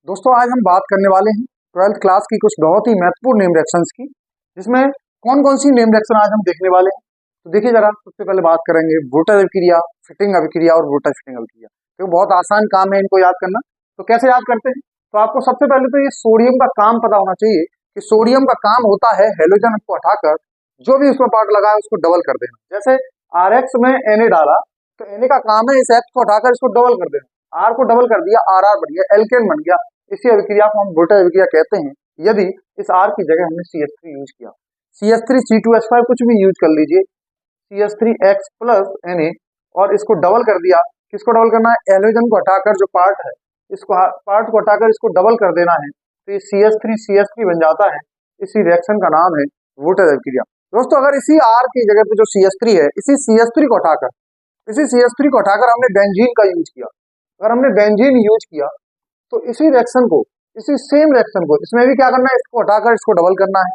दोस्तों आज हम बात करने वाले हैं 12th क्लास की कुछ बहुत ही महत्वपूर्ण नेम रिएक्शंस की, जिसमें कौन कौन सी नेम रिएक्शन आज हम देखने वाले हैं। तो देखिए जरा, सबसे पहले बात करेंगे वोटर अभिक्रिया, फिटिंग अभिक्रिया और वोटर फिटिंग अभिक्रिया। तो बहुत आसान काम है इनको याद करना। तो कैसे याद करते हैं? तो आपको सबसे पहले तो ये सोडियम का काम पता होना चाहिए कि सोडियम का काम होता है हेलोजन को हटाकर जो भी उसमें पार्ट लगा है उसको डबल कर देना। जैसे RX में Na डाला तो Na का काम है इस X को हटाकर इसको डबल कर देना। R को डबल कर दिया, RR बन गया, एल्केन बन गया। इसी अभिक्रिया को हम वोटर अभिक्रिया कहते हैं। यदि इस R की जगह हमने CH3 यूज किया, CH3 C2H5 कुछ भी यूज कर लीजिए, CH3X प्लस Na, और इसको डबल कर दिया। किसको डबल करना है? एलोजन को हटाकर जो पार्ट है, इसको पार्ट को हटाकर इसको डबल कर देना है, तो ये CH3 बन जाता है। इसी रिएक्शन का नाम है वोटर अभिक्रिया। दोस्तों अगर इसी R की जगह पे जो CH3 है, इसी CH3 को हटाकर हमने बेंजीन का यूज किया, अगर हमने बेंजीन यूज किया तो इसी रिएक्शन को, इसी सेम रिएक्शन को इसमें भी क्या करना है? इसको हटाकर इसको डबल करना है।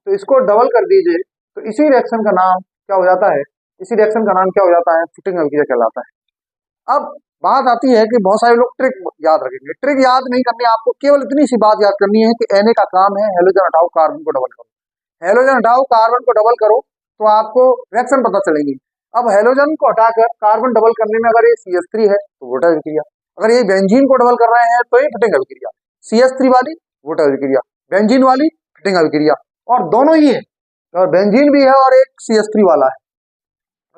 तो इसको डबल कर दीजिए, तो इसी रिएक्शन का नाम क्या हो जाता है? इसी रिएक्शन का नाम क्या हो जाता है? फिटिंग अभिक्रिया कहलाता है। अब बात आती है कि बहुत सारे लोग ट्रिक याद रखेंगे। ट्रिक याद नहीं करनी, आपको केवल इतनी सी बात याद करनी है कि Na का काम है हेलोजन हटाओ कार्बन को डबल करो। हेलोजन हटाओ कार्बन को डबल करो तो आपको रिएक्शन पता चलेगी। अब हेलोजन को हटाकर कार्बन डबल करने में अगर ये CH3 है तो वोटर अभिक्रिया, अगर ये बेंजीन को डबल कर रहे हैं तो ये फिटिंग अभिक्रिया। CH3 वाली वोटर अभिक्रिया, बेंजीन वाली फिटिंग अभिक्रिया, और दोनों ही है, और बेंजीन भी है और एक CH3 वाला है।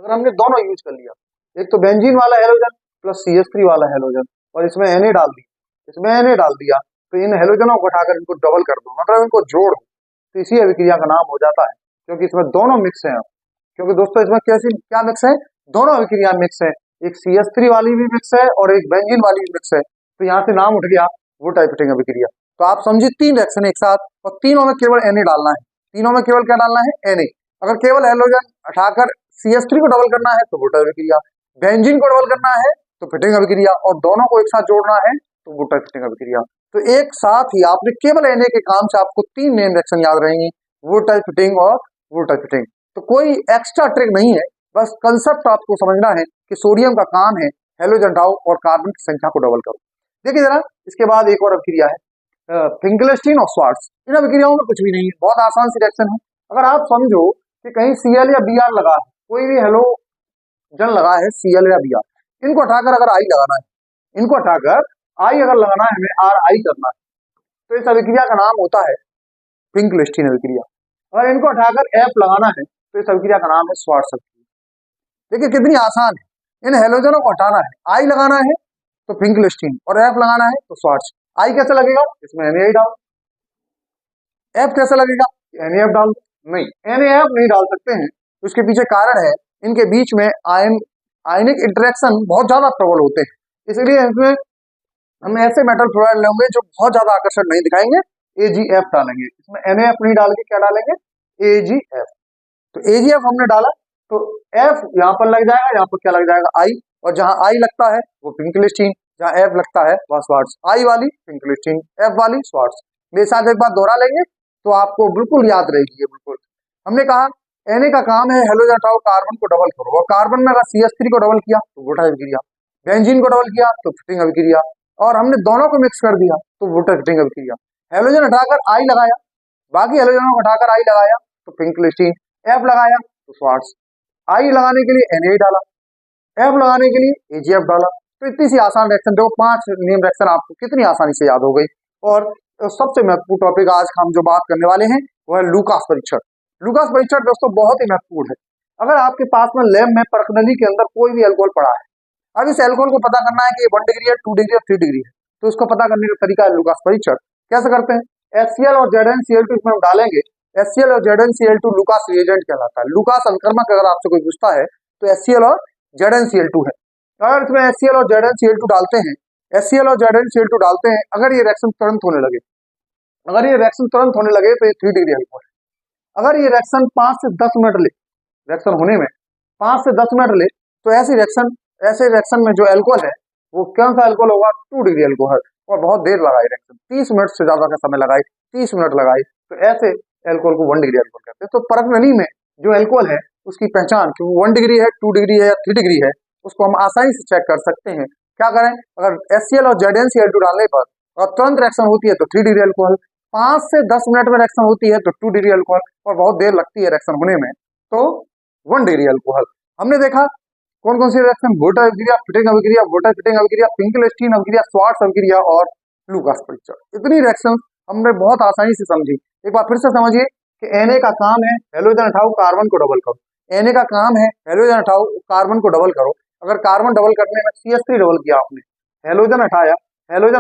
अगर हमने दोनों यूज कर लिया, एक तो बेंजीन वाला हेलोजन प्लस CH3 वाला हेलोजन, और इसमें Na डाल दिया, तो इन हेलोजनों को उठाकर इनको डबल कर दो, मतलब इनको जोड़ दो, तो इसी अभिक्रिया का नाम हो जाता है। क्योंकि इसमें दोनों मिक्स हैं। क्योंकि दोस्तों इसमें क्या मिक्स है? दोनों अभिक्रिया मिक्स है, एक CH3 वाली भी मिक्स है और एक बेंजीन वाली भी मिक्स है। तो यहाँ से नाम उठ गया वोटर फिटिंग अभिक्रिया। तो आप समझिए 3 रिएक्शन एक साथ, और तीनों में केवल Na डालना है। तीनों में केवल क्या डालना है? Na। अगर केवल हेलोजन हटाकर CH3 को डबल करना है तो वोटर अभिक्रिया, बेंजीन को डबल करना है तो फिटिंग अभिक्रिया, और दोनों को एक साथ जोड़ना है तो वोटर फिटिंग अभिक्रिया। तो एक साथ ही आपने केवल Na के काम से आपको 3 नेम रिएक्शन याद रहेंगी, वोटर फिटिंग और वोटर फिटिंग। तो कोई एक्स्ट्रा ट्रिक नहीं है, बस कंसेप्ट आपको समझना है कि सोडियम का काम है हेलोजन हटाओ और कार्बन की संख्या को डबल करो। देखिए जरा, इसके बाद एक और अभिक्रिया है फिंकलस्टीन और स्वार्ट्ज। इन अभिक्रियाओं में कुछ भी नहीं है, बहुत आसान सी रिएक्शन है। अगर आप समझो कि कहीं Cl या Br लगा है, कोई भी हेलोजन लगा है Cl या Br, इनको हटाकर अगर I लगाना है, इनको हटाकर I अगर लगाना है, हमें RI करना है, तो इस अभिक्रिया का नाम होता है फिंकलस्टीन अभिक्रिया। अगर इनको हटाकर F लगाना है तो इस अभिक्रिया का नाम है स्वार्ट्ज अभिक्रिया। देखिए कितनी आसान है, इन हेलोजनों को हटाना है, I लगाना है तो फिंकलस्टीन, और F लगाना है तो स्वार्ट्ज। I कैसे लगेगा? इसमें Na डाल। F कैसे लगेगा? NaF डाल। नहीं, NaF नहीं डाल सकते हैं, उसके पीछे कारण है, इनके बीच में आयनिक इंटरेक्शन बहुत ज्यादा प्रबल होते हैं, इसलिए इसमें हम ऐसे मेटल फ्लोराइड लेंगे जो बहुत ज्यादा आकर्षण नहीं दिखाएंगे, AgF डालेंगे। इसमें NaF नहीं डाल के क्या डालेंगे? AgF। तो AgF हमने डाला तो F यहाँ पर लग जाएगा, यहाँ पर क्या लग जाएगा? I, और जहां I लगता है वो फिंकलस्टीन, जहां F लगता है वह स्वार्ट्ज। I वाली फिंकलस्टीन, F वाली स्वार्ट्ज। मेरे साथ एक बार दोहरा लेंगे तो आपको बिल्कुल याद रहेगी। बिल्कुल हमने कहा Na का काम है हेलोजन हटाओ कार्बन को डबल करो, और कार्बन में अगर CH3 को डबल किया तो वोटर अभिक्रिया, बेंजीन को डबल किया तो फिटिंग अभिक्रिया, और हमने दोनों को मिक्स कर दिया तो वोटर फिटिंग अभिक्रिया। हेलोजन हटाकर I लगाया, बाकी हेलोजनों को हटाकर I लगाया तो फिंकलस्टीन, F लगाया तो स्वार्ट्ज। I लगाने के लिए Na डाला, F लगाने के लिए AgF डाला। तो इतनी सी आसान रिएक्शन, देखो 5 नेम रिएक्शन आपको कितनी आसानी से याद हो गई। और सबसे महत्वपूर्ण टॉपिक आज हम जो बात करने वाले हैं वो है लूकास परीक्षण। लूकास परीक्षण दोस्तों बहुत ही महत्वपूर्ण है। अगर आपके पास में लैब में परखनली के अंदर कोई भी अल्कोहल पड़ा है, अब इस अल्कोहल को पता करना है कि 1 डिग्री है, 2 डिग्री है, 3 डिग्री है, तो उसको पता करने का तरीका है लूकास परीक्षण। कैसे करते हैं? HCl और ZnCl2 इसमें हम डालेंगे। HCl और ZnCl2 लूकास रिएजेंट कहलाता है। लूकास संक्रमक अगर आपसे कोई पूछता है तो HCl और ZnCl2 है। अगर इसमें HCl और ZnCl2 डालते हैं, HCl और ZnCl2 डालते हैं, अगर ये रिएक्शन तुरंत होने लगे, तो ये 3 डिग्री अल्कोहल है। अगर ये रिएक्शन 5 से 10 मिनट ले, रिएक्शन होने में 5 से 10 मिनट ले, तो ऐसे रिएक्शन में जो अल्कोहल है वो कौन सा अल्कोहल होगा? 2 डिग्री अल्कोहल। और बहुत देर लगाई रिएक्शन, 30 मिनट से ज्यादा का समय लगाई, 30 मिनट लगाई, तो ऐसे अल्कोहल को 1 डिग्री अल्कोहल कहते हैं। तो परखनली में जो अल्कोहल है उसकी पहचान कि वो 1 डिग्री है, 2 डिग्री है या 3 डिग्री है, उसको हम आसानी से चेक कर सकते हैं। क्या करें? अगर HCl और ZnCl2 डालने पर और तुरंत रिएक्शन होती है तो 3 डिग्री अल्कोहल, 5 से 10 मिनट में रिएक्शन होती है तो 2 डिग्री अल्कोहल, और बहुत देर लगती है रिएक्शन होने में तो 1 डिग्री अल्कोहल। हमने देखा कौन कौन सी रिएक्शन, वोटर अभिक्रिया, फिटिंग अभिक्रिया, वोटर फिटिंग अभिक्रिया, फिंकेलस्टीन अभिक्रिया, स्वार्ट्ज अभिक्रिया और लूकास परीक्षण। इतनी रिएक्शन हमने बहुत आसानी से समझी। एक बार फिर से समझिए कि Na का काम है हेलोजन हटाओ कार्बन को डबल करो, Na का काम है हेलोजन हटाओ कार्बन को डबल करो। अगर कार्बन डबल करने में CH3 डबल किया आपने, हेलोजन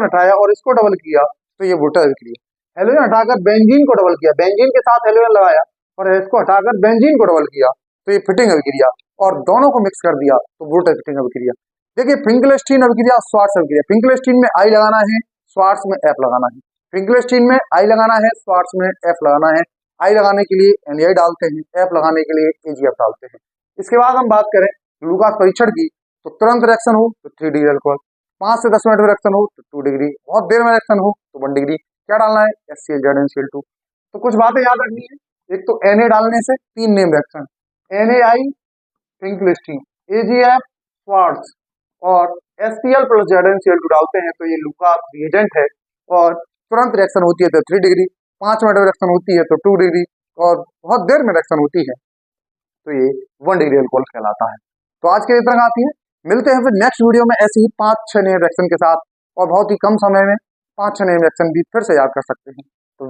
हटाया और इसको डबल किया तो ये वोटर अभिक्रिया। हेलोजन हटाकर बेंजीन को डबल किया, बेंजीन के साथ हेलोजन लगाया और इसको हटाकर बेंजीन को डबल किया तो ये फिटिंग अभिक्रिया, और दोनों को मिक्स कर दिया तो वोटर फिटिंग अभिक्रिया। देखिए फिंकेलस्टीन अभिक्रिया, स्वार्ट्ज अभिक्रिया, फिंकेलस्टीन में I लगाना है, स्वार्ट्ज में F लगाना है। फिंकेलस्टीन में I लगाना है, स्वार्ट्ज में F लगाना है। I लगाने के लिए Na डालते हैं, F लगाने के लिए AgF डालते हैं। इसके बाद हम बात करें लूकास परीक्षण की, तो तुरंत रिएक्शन हो तो 3 डिग्री अल्कोहल, 5 से 10 मिनट में रिएक्शन हो तो 2 डिग्री, बहुत देर में रिएक्शन हो तो 1 डिग्री। क्या डालना है? HCl ZnCl2। तो कुछ बातें याद रखनी है। एक तो Na डालने से 3 name reaction, NaI Finkelstein, AgF Swarts और HCl प्लस ZnCl2 डालते हैं तो ये लूकास रिएजेंट है, और तुरंत रिएक्शन होती है तो 3 डिग्री, 5 मिनट में रिएक्शन होती है तो 2 डिग्री, और बहुत देर में रिएक्शन होती है तो ये 1 डिग्री अल्कोहल कहलाता है। तो आज के लिए इतना काफी है। मिलते हैं फिर नेक्स्ट वीडियो में ऐसे ही 5-6 नए रिएक्शन के साथ, और बहुत ही कम समय में 5-6 नए रिएक्शन भी फिर से याद कर सकते हैं।